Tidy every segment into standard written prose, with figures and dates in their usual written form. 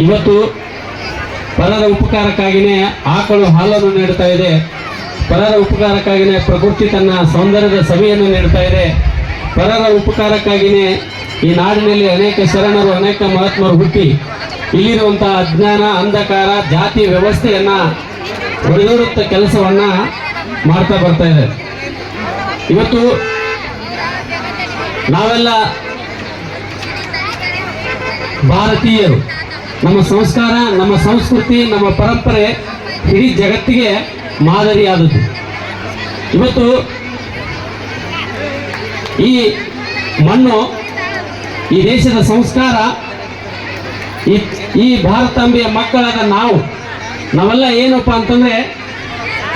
ಇವತ್ತು ಪರರ ಉಪಕಾರಕ್ಕಾಗಿಯೇ ಆಕಳು ಹಾಲನ್ನು ನೀಡ್ತಾ ಇದೆ. ಪರರ ಉಪಕಾರಕ್ಕಾಗಿಯೇ ಪ್ರಕೃತಿ ತನ್ನ ಸೌಂದರ್ಯದ ಸಭೆಯನ್ನು ನೀಡ್ತಾ ಇದೆ. ಪರರ ಉಪಕಾರಕ್ಕಾಗಿಯೇ ಈ ನಾಡಿನಲ್ಲಿ ಅನೇಕ ಶರಣರು, ಅನೇಕ ಮಹಾತ್ಮರು ಹುಟ್ಟಿ ಇಲ್ಲಿರುವಂತಹ ಅಜ್ಞಾನ, ಅಂಧಕಾರ, ಜಾತಿ ವ್ಯವಸ್ಥೆಯನ್ನ ಹೊಡೆದೋಡುತ್ತ ಕೆಲಸವನ್ನ ಮಾಡ್ತಾ ಬರ್ತಾ ಇದೆ. ಇವತ್ತು ನಾವೆಲ್ಲ ಭಾರತೀಯರು, ನಮ್ಮ ಸಂಸ್ಕಾರ, ನಮ್ಮ ಸಂಸ್ಕೃತಿ, ನಮ್ಮ ಪರಂಪರೆ ಇಡೀ ಜಗತ್ತಿಗೆ ಮಾದರಿಯಾದದ್ದು. ಇವತ್ತು ಈ ಮಣ್ಣು, ಈ ದೇಶದ ಸಂಸ್ಕಾರ, ಈ ಭಾರತಾಂಬೆಯ ಮಕ್ಕಳಾದ ನಾವೆಲ್ಲ ಏನಪ್ಪ ಅಂತಂದ್ರೆ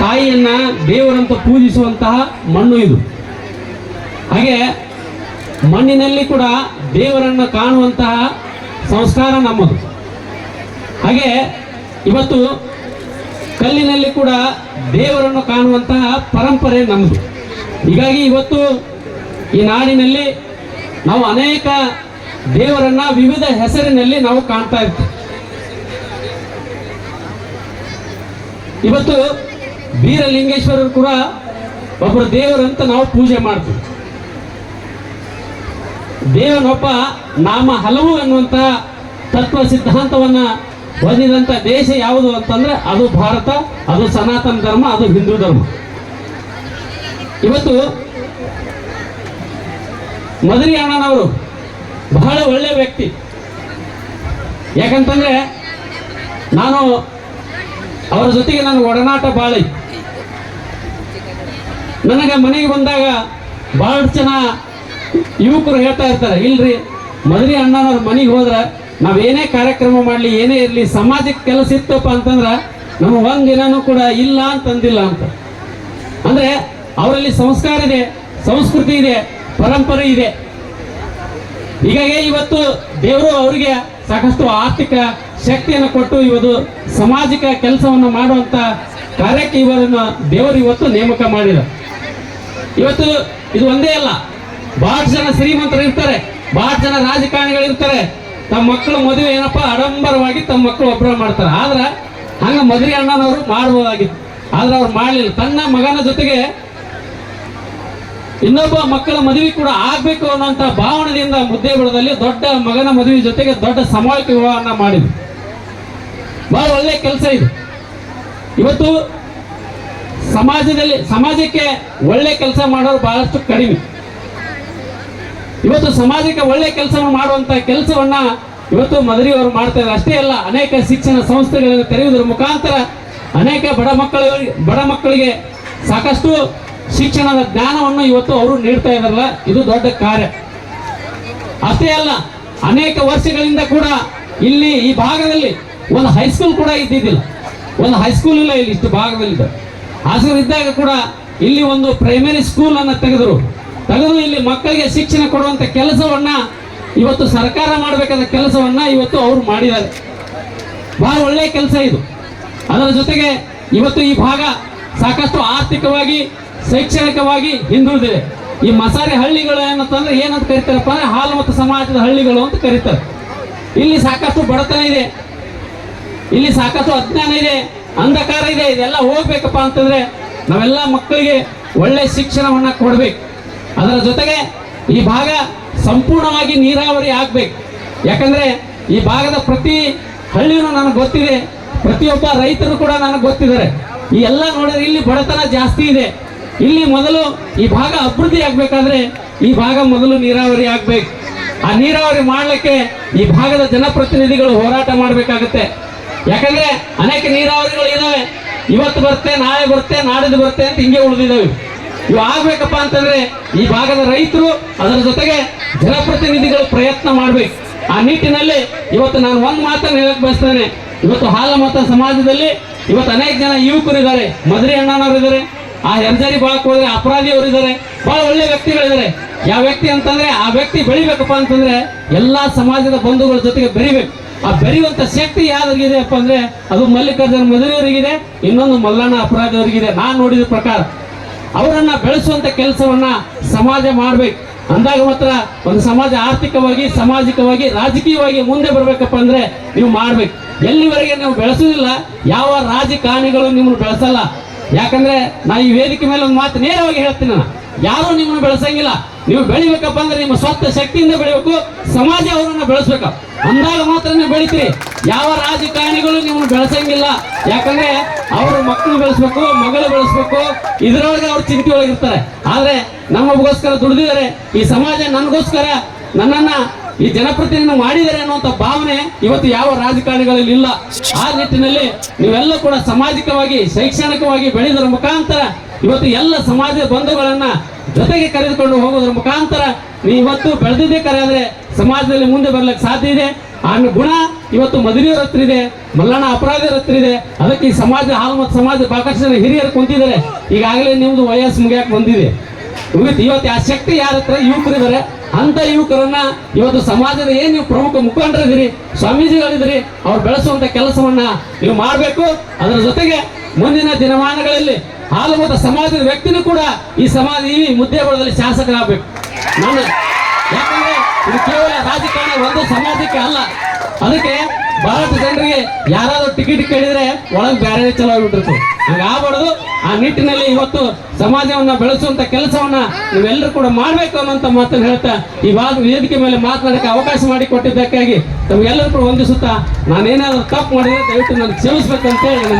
ತಾಯಿಯನ್ನ ದೇವರಂತ ಪೂಜಿಸುವಂತಹ ಮಣ್ಣು ಇದು. ಹಾಗೆ ಮಣ್ಣಿನಲ್ಲಿ ಕೂಡ ದೇವರನ್ನು ಕಾಣುವಂತಹ ಸಂಸ್ಕಾರ ನಮ್ಮದು. ಹಾಗೆ ಇವತ್ತು ಕಲ್ಲಿನಲ್ಲಿ ಕೂಡ ದೇವರನ್ನು ಕಾಣುವಂತಹ ಪರಂಪರೆ ನಮ್ಮದು. ಹೀಗಾಗಿ ಇವತ್ತು ಈ ನಾಡಿನಲ್ಲಿ ನಾವು ಅನೇಕ ದೇವರನ್ನ ವಿವಿಧ ಹೆಸರಿನಲ್ಲಿ ನಾವು ಕಾಣ್ತಾ ಇರ್ತೀವಿ. ಇವತ್ತು ಬೀರಲಿಂಗೇಶ್ವರರು ಕೂಡ ಒಬ್ಬರು ದೇವರಂತ ನಾವು ಪೂಜೆ ಮಾಡ್ತೀವಿ. ದೇವನೊಬ್ಬ ನಾಮ ಹಲವು ಎನ್ನುವಂತಹ ತತ್ವ ಸಿದ್ಧಾಂತವನ್ನ ಹೊಂದಿದಂತ ದೇಶ ಯಾವುದು ಅಂತಂದ್ರೆ ಅದು ಭಾರತ, ಅದು ಸನಾತನ ಧರ್ಮ, ಅದು ಹಿಂದೂ ಧರ್ಮ. ಇವತ್ತು ಮದರಿ ಅಣ್ಣನವರು ಬಹಳ ಒಳ್ಳೆ ವ್ಯಕ್ತಿ. ಯಾಕಂತಂದ್ರೆ ನಾನು ಅವರ ಜೊತೆಗೆ ನನ್ನ ಒಡನಾಟ ಭಾಳ ಇತ್ತು. ನನಗೆ ಮನೆಗೆ ಬಂದಾಗ ಬಹಳ ಜನ ಯುವಕರು ಹೇಳ್ತಾ ಇರ್ತಾರೆ, ಇಲ್ರಿ ಮದರಿ ಅಣ್ಣನವ್ರ ಮನೆಗೆ ಹೋದ್ರೆ ನಾವೇನೇ ಕಾರ್ಯಕ್ರಮ ಮಾಡಲಿ, ಏನೇ ಇರಲಿ, ಸಮಾಜಕ್ಕೆ ಕೆಲಸ ಇತ್ತಪ್ಪ ಅಂತಂದ್ರೆ ನಮಗೆ ಒಂದಿನೂ ಕೂಡ ಇಲ್ಲ ಅಂತಂದಿಲ್ಲ ಅಂತ. ಅಂದ್ರೆ ಅವರಲ್ಲಿ ಸಂಸ್ಕಾರ ಇದೆ, ಸಂಸ್ಕೃತಿ ಇದೆ, ಪರಂಪರೆ ಇದೆ. ಹೀಗಾಗಿ ಇವತ್ತು ದೇವರು ಅವರಿಗೆ ಸಾಕಷ್ಟು ಆರ್ಥಿಕ ಶಕ್ತಿಯನ್ನು ಕೊಟ್ಟು ಇವತ್ತು ಸಾಮಾಜಿಕ ಕೆಲಸವನ್ನು ಮಾಡುವಂತ ಕಾರ್ಯಕ್ಕೆ ಇವರನ್ನು ದೇವರು ಇವತ್ತು ನೇಮಕ ಮಾಡಿದ. ಇವತ್ತು ಇದು ಒಂದೇ ಅಲ್ಲ, ಬಹಳ ಜನ ಶ್ರೀಮಂತರು ಇರ್ತಾರೆ, ಬಹಳ ಜನ ರಾಜಕಾರಣಿಗಳು ಇರ್ತಾರೆ. ತಮ್ಮ ಮಕ್ಕಳು ಮದುವೆ ಏನಪ್ಪಾ ಆಡಂಬರವಾಗಿ ತಮ್ಮ ಮಕ್ಕಳು ಒಬ್ಬರ ಮಾಡ್ತಾರೆ. ಆದ್ರೆ ಹಂಗ ಮದರಿ ಅಣ್ಣನವರು ಮಾಡಬಹುದಾಗಿತ್ತು, ಆದ್ರೆ ಅವ್ರು ಮಾಡಲಿಲ್ಲ. ತನ್ನ ಮಗನ ಜೊತೆಗೆ ಇನ್ನೊಬ್ಬ ಮಕ್ಕಳ ಮದುವೆ ಕೂಡ ಆಗ್ಬೇಕು ಅನ್ನೋಂಥ ಭಾವನೆಯಿಂದ ಮುದ್ದೇಬಿಳದಲ್ಲಿ ದೊಡ್ಡ ಮಗನ ಮದುವೆ ಜೊತೆಗೆ ದೊಡ್ಡ ಸಾಮೂಹಿಕ ವಿವಾಹವನ್ನ ಮಾಡಿದ್ರು. ಬಹಳ ಒಳ್ಳೆ ಕೆಲಸ ಇದು. ಇವತ್ತು ಸಮಾಜಕ್ಕೆ ಒಳ್ಳೆ ಕೆಲಸ ಮಾಡೋರು ಬಹಳಷ್ಟು ಕಡಿಮೆ. ಇವತ್ತು ಸಮಾಜಕ್ಕೆ ಒಳ್ಳೆ ಕೆಲಸವನ್ನು ಮಾಡುವಂತ ಕೆಲಸವನ್ನ ಇವತ್ತು ಮದರಿ ಅವರು ಮಾಡ್ತಾ ಇದ್ದಾರೆ. ಅಷ್ಟೇ ಅಲ್ಲ, ಅನೇಕ ಶಿಕ್ಷಣ ಸಂಸ್ಥೆಗಳನ್ನು ತೆರೆಯುವುದರ ಮುಖಾಂತರ ಅನೇಕ ಬಡ ಮಕ್ಕಳಿಗೆ ಸಾಕಷ್ಟು ಶಿಕ್ಷಣದ ಜ್ಞಾನವನ್ನು ಇವತ್ತು ಅವರು ನೀಡ್ತಾ ಇದಾರಲ್ಲ, ಇದು ದೊಡ್ಡ ಕಾರ್ಯ. ಅಷ್ಟೇ ಅಲ್ಲ, ಅನೇಕ ವರ್ಷಗಳಿಂದ ಕೂಡ ಇಲ್ಲಿ ಈ ಭಾಗದಲ್ಲಿ ಒಂದು ಹೈಸ್ಕೂಲ್ ಕೂಡ ಇದ್ದಿದ್ದಿಲ್ಲ. ಒಂದು ಹೈಸ್ಕೂಲ್ ಇಲ್ಲ ಇಲ್ಲಿ ಇಷ್ಟು ಭಾಗದಲ್ಲಿ. ಹಾಸನ ಇದ್ದಾಗ ಕೂಡ ಇಲ್ಲಿ ಒಂದು ಪ್ರೈಮರಿ ಸ್ಕೂಲ್ ಅನ್ನ ತೆಗೆದು ಇಲ್ಲಿ ಮಕ್ಕಳಿಗೆ ಶಿಕ್ಷಣ ಕೊಡುವಂತ ಕೆಲಸವನ್ನ ಇವತ್ತು ಸರ್ಕಾರ ಮಾಡಬೇಕಾದ ಕೆಲಸವನ್ನ ಇವತ್ತು ಅವರು ಮಾಡಿದ್ದಾರೆ. ಬಹಳ ಒಳ್ಳೆಯ ಕೆಲಸ ಇದು. ಅದರ ಜೊತೆಗೆ ಇವತ್ತು ಈ ಭಾಗ ಸಾಕಷ್ಟು ಆರ್ಥಿಕವಾಗಿ, ಶೈಕ್ಷಣಿಕವಾಗಿ ಹಿಂದುಳಿದಿದೆ. ಈ ಮಸಾರಿ ಹಳ್ಳಿಗಳು ಏನಂತಂದ್ರೆ ಏನಂತ ಕರೀತಾರಪ್ಪ ಅಂದ್ರೆ ಹಾಲು ಮತ್ತು ಸಮಾಜದ ಹಳ್ಳಿಗಳು ಅಂತ ಕರೀತಾರೆ. ಇಲ್ಲಿ ಸಾಕಷ್ಟು ಬಡತನ ಇದೆ, ಇಲ್ಲಿ ಸಾಕಷ್ಟು ಅಜ್ಞಾನ ಇದೆ, ಅಂಧಕಾರ ಇದೆ. ಇದೆಲ್ಲ ಹೋಗ್ಬೇಕಪ್ಪ ಅಂತಂದ್ರೆ ನಾವೆಲ್ಲ ಮಕ್ಕಳಿಗೆ ಒಳ್ಳೆ ಶಿಕ್ಷಣವನ್ನ ಕೊಡ್ಬೇಕು. ಅದರ ಜೊತೆಗೆ ಈ ಭಾಗ ಸಂಪೂರ್ಣವಾಗಿ ನೀರಾವರಿ ಆಗ್ಬೇಕು. ಯಾಕಂದ್ರೆ ಈ ಭಾಗದ ಪ್ರತಿ ಹಳ್ಳಿನೂ ನನಗೆ ಗೊತ್ತಿದೆ, ಪ್ರತಿಯೊಬ್ಬ ರೈತರು ಕೂಡ ನನಗೆ ಗೊತ್ತಿದ್ದಾರೆ. ಈ ಎಲ್ಲ ನೋಡಿದ್ರೆ ಇಲ್ಲಿ ಬಡತನ ಜಾಸ್ತಿ ಇದೆ. ಇಲ್ಲಿ ಮೊದಲು ಈ ಭಾಗ ಅಭಿವೃದ್ಧಿ ಆಗ್ಬೇಕಾದ್ರೆ ಈ ಭಾಗ ಮೊದಲು ನೀರಾವರಿ ಆಗ್ಬೇಕು. ಆ ನೀರಾವರಿ ಮಾಡ್ಲಿಕ್ಕೆ ಈ ಭಾಗದ ಜನಪ್ರತಿನಿಧಿಗಳು ಹೋರಾಟ ಮಾಡಬೇಕಾಗುತ್ತೆ. ಯಾಕಂದ್ರೆ ಅನೇಕ ನೀರಾವರಿಗಳು ಇದಾವೆ, ಇವತ್ತು ಬರುತ್ತೆ, ನಾಳೆ ಬರುತ್ತೆ, ನಾಡಿದ್ದು ಬರುತ್ತೆ ಅಂತ ಹಿಂಗೆ ಉಳಿದಿದ್ದಾವೆ. ಇವು ಆಗ್ಬೇಕಪ್ಪ ಅಂತಂದ್ರೆ ಈ ಭಾಗದ ರೈತರು, ಅದರ ಜೊತೆಗೆ ಜನಪ್ರತಿನಿಧಿಗಳು ಪ್ರಯತ್ನ ಮಾಡ್ಬೇಕು. ಆ ನಿಟ್ಟಿನಲ್ಲಿ ಇವತ್ತು ನಾನು ಒಂದು ಮಾತನ್ನು ಹೇಳಕ್ ಬಯಸ್ತೇನೆ. ಇವತ್ತು ಹಾಲು ಮತ ಸಮಾಜದಲ್ಲಿ ಇವತ್ತು ಅನೇಕ ಜನ ಯುವಕರು ಇದ್ದಾರೆ, ಮದರಿ ಅಣ್ಣನವರು ಇದ್ದಾರೆ, ಆ ಹೆರ್ಜರಿ ಬಾಳಕ್ ಹೋದ್ರೆ ಅಪರಾಧಿಯವರು ಇದ್ದಾರೆ, ಬಹಳ ಒಳ್ಳೆ ವ್ಯಕ್ತಿಗಳಿದ್ದಾರೆ. ಯಾವ ವ್ಯಕ್ತಿ ಅಂತಂದ್ರೆ ಆ ವ್ಯಕ್ತಿ ಬೆಳಿಬೇಕಪ್ಪ ಅಂತಂದ್ರೆ ಎಲ್ಲಾ ಸಮಾಜದ ಬಂಧುಗಳ ಜೊತೆಗೆ ಬೆರಿಬೇಕು. ಆ ಬೆರೆಯುವಂತ ಶಕ್ತಿ ಯಾವ್ದಾಗಿದೆ ಅಪ್ಪ ಅಂದ್ರೆ ಅದು ಮಲ್ಲಿಕಾರ್ಜುನ ಮದರಿಯವರಿಗಿದೆ, ಇನ್ನೊಂದು ಮಲ್ಲಣ್ಣ ಅಪರಾಧಿಯವರಿಗಿದೆ. ನಾನು ನೋಡಿದ ಪ್ರಕಾರ ಅವರನ್ನ ಬೆಳೆಸುವಂತ ಕೆಲಸವನ್ನ ಸಮಾಜ ಮಾಡ್ಬೇಕು. ಅಂದಾಗ ಮಾತ್ರ ಒಂದು ಸಮಾಜ ಆರ್ಥಿಕವಾಗಿ, ಸಾಮಾಜಿಕವಾಗಿ, ರಾಜಕೀಯವಾಗಿ ಮುಂದೆ ಬರ್ಬೇಕಪ್ಪ ಅಂದ್ರೆ ನೀವು ಮಾಡ್ಬೇಕು. ಎಲ್ಲಿವರೆಗೆ ನೀವು ಬೆಳೆಸುವುದಿಲ್ಲ, ಯಾವ ರಾಜಕಾರಣಿಗಳು ನಿಮ್ಮನ್ನು ಬೆಳೆಸಲ್ಲ. ಯಾಕಂದ್ರೆ ನಾ ಈ ವೇದಿಕೆ ಮೇಲೆ ಒಂದು ಮಾತು ನೇರವಾಗಿ ಹೇಳ್ತೀನಿ, ನಾನು ಯಾರು ನಿಮ್ಮನ್ನು ಬೆಳೆಸಂಗಿಲ್ಲ. ನೀವು ಬೆಳಿಬೇಕಪ್ಪ ಅಂದ್ರೆ ನಿಮ್ಮ ಸ್ವಂತ ಶಕ್ತಿಯಿಂದ ಬೆಳಿಬೇಕು, ಸಮಾಜ ಅವರನ್ನ ಬೆಳೆಸ್ಬೇಕು. ಅಂದಾಗ ಮಾತ್ರ ನೀವು ಬೆಳಿತೀರಿ. ಯಾವ ರಾಜಕಾರಣಿಗಳು ನಿಮ್ಮನ್ನು ಬೆಳೆಸಂಗಿಲ್ಲ. ಯಾಕಂದ್ರೆ ಅವರು ಮಕ್ಕಳು ಬೆಳೆಸ್ಬೇಕು, ಮಗಳು ಬೆಳೆಸ್ಬೇಕು, ಇದರೊಳಗೆ ಅವ್ರು ಚಿಂತೆ ಒಳಗಿರ್ತಾರೆ. ಆದ್ರೆ ನಮಗೋಸ್ಕರ ದುಡಿದಿದ್ದಾರೆ, ಈ ಸಮಾಜ ನನಗೋಸ್ಕರ ನನ್ನನ್ನ ಈ ಜನಪ್ರತಿನಿಧಿ ಮಾಡಿದ್ದಾರೆ ಅನ್ನುವಂಥ ಭಾವನೆ ಇವತ್ತು ಯಾವ ರಾಜಕಾರಣಿಗಳಲ್ಲಿ ಇಲ್ಲ. ಆ ನಿಟ್ಟಿನಲ್ಲಿ ನೀವೆಲ್ಲ ಕೂಡ ಸಾಮಾಜಿಕವಾಗಿ, ಶೈಕ್ಷಣಿಕವಾಗಿ ಬೆಳೆಯೋದ್ರ ಮುಖಾಂತರ ಇವತ್ತು ಎಲ್ಲ ಸಮಾಜ ಬಂಧುಗಳನ್ನ ಜೊತೆಗೆ ಕರೆದುಕೊಂಡು ಹೋಗೋದ್ರ ಮುಖಾಂತರ ನೀವು ಇವತ್ತು ಬೆಳೆದಿದ್ದೇ ಕರೆ ಆದ್ರೆ ಸಮಾಜದಲ್ಲಿ ಮುಂದೆ ಬರ್ಲಿಕ್ಕೆ ಸಾಧ್ಯ ಇದೆ. ಆ ಗುಣ ಇವತ್ತು ಮದುವೆಯವ್ರ ಹತ್ರ ಇದೆ, ಮಲ್ಲಣ್ಣ ಅಪರಾಧಿಯರ ಹತ್ರ ಇದೆ. ಅದಕ್ಕೆ ಈ ಸಮಾಜ ಹಾಲು ಮತ್ತು ಸಮಾಜ ಸಾಕಷ್ಟು ಜನ ಹಿರಿಯರು ಕುಂತಿದ್ದಾರೆ. ಈಗಾಗಲೇ ನಿಮ್ದು ವಯಸ್ಸು ಮುಗಿಯಕ್ಕೆ ಬಂದಿದೆ. ಇವತ್ತು ಆ ಶಕ್ತಿ ಯಾರ ಹತ್ರ ಯುವಕರಿದ್ದಾರೆ. ಅಂತ ಯುವಕರನ್ನ ಇವತ್ತು ಸಮಾಜದ ಏನ್ ನೀವು ಪ್ರಮುಖ ಮುಖಂಡರಿದ್ದೀರಿ, ಸ್ವಾಮೀಜಿಗಳಿದ್ದೀರಿ, ಅವ್ರು ಬೆಳೆಸುವಂತ ಕೆಲಸವನ್ನ ನೀವು ಮಾಡಬೇಕು. ಅದರ ಜೊತೆಗೆ ಮುಂದಿನ ದಿನಮಾನಗಳಲ್ಲಿ ಹಾಲು ಮತ್ತು ಸಮಾಜದ ವ್ಯಕ್ತಿನೂ ಕೂಡ ಈ ಮುದ್ದೇಬಳದಲ್ಲಿ ಶಾಸಕರಾಗಬೇಕು. ನಾನು ಯಾಕಂದ್ರೆ ಇದು ಕೇವಲ ರಾಜಕಾರಣ ಒಂದು ಸಮಾಜಕ್ಕೆ ಅಲ್ಲ. ಅದಕ್ಕೆ ಬಹಳಷ್ಟು ಜನರಿಗೆ ಯಾರಾದ್ರೂ ಟಿಕೆಟ್ ಕೇಳಿದ್ರೆ ಒಳಗೆ ಬೇರೆ ಚಲೋ ಆಗ್ಬಿಟ್ಟಿರ್ತದೆ. ಹಾಗಾಗಬಾರ್ದು. ಆ ನಿಟ್ಟಿನಲ್ಲಿ ಇವತ್ತು ಸಮಾಜವನ್ನ ಬೆಳೆಸುವಂತ ಕೆಲಸವನ್ನ ನೀವೆಲ್ಲರೂ ಕೂಡ ಮಾಡ್ಬೇಕು ಅನ್ನೋಂತ ಮಾತನ್ನು ಹೇಳ್ತಾ ಈ ವೇದಿಕೆ ಮೇಲೆ ಮಾತನಾಡಕ್ಕೆ ಅವಕಾಶ ಮಾಡಿ ಕೊಟ್ಟಿದ್ದಕ್ಕಾಗಿ ತಮಗೆಲ್ಲರೂ ಕೂಡ ವಂದಿಸುತ್ತಾ, ನಾನೇನಾದ್ರೂ ತಪ್ಪು ಮಾಡಿದ್ರೆ ದಯವಿಟ್ಟು ನಾನು ಕ್ಷಮಿಸ್ಬೇಕಂತ ಹೇಳಿ